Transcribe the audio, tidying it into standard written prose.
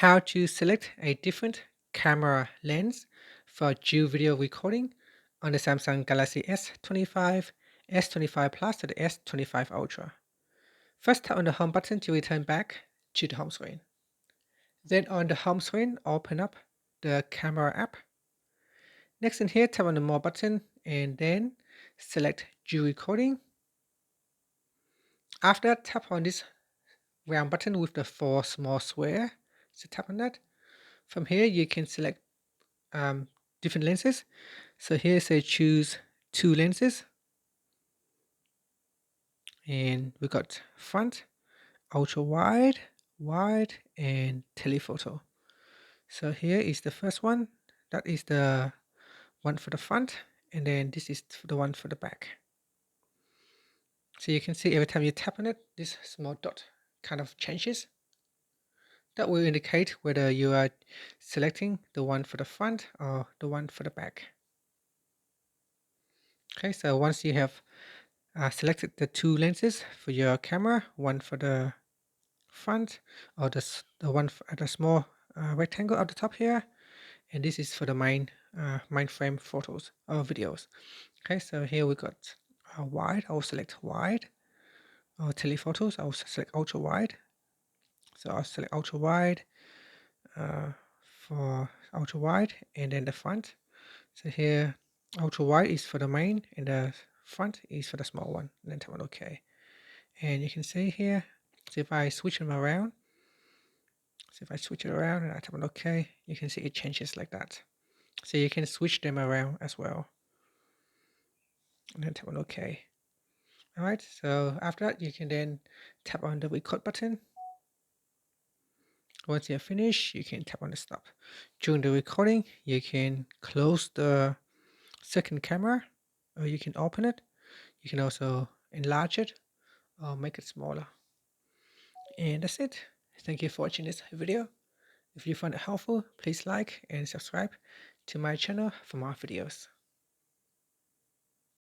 how to select a different camera lens for dual video recording on the Samsung Galaxy S25, S25 Plus, or the S25 Ultra. First, tap on the home button to return back to the home screen. Then on the home screen, open up the camera app. Next in here, tap on the more button and then select dual recording. After that, tap on this round button with the 4 small square. So tap on that. From here, you can select different lenses. So here say choose 2 lenses, and we got front, ultra wide, wide, and telephoto. So here is the first one. That is the one for the front, and then this is the one for the back. So you can see every time you tap on it, this small dot kind of changes. That will indicate whether you are selecting the one for the front or the one for the back. Okay, so once you have selected the 2 lenses for your camera, one for the front, or the one at the small rectangle at the top here, and this is for the main frame photos or videos. Okay, so here we got wide. I will select wide. Or telephotos, I will select ultra wide. So I'll select ultra wide for ultra wide, and then the front. So here, ultra wide is for the main, and the front is for the small one. And then tap on OK. And you can see here, so if I switch them around, so if I switch it around and I tap on OK, you can see it changes like that. So you can switch them around as well. And then tap on OK. Alright, so after that, you can then tap on the record button. Once you're finished, you can tap on the stop. During the recording, you can close the second camera, or you can open it. You can also enlarge it or make it smaller. And that's it. Thank you for watching this video. If you found it helpful, please like and subscribe to my channel for more videos.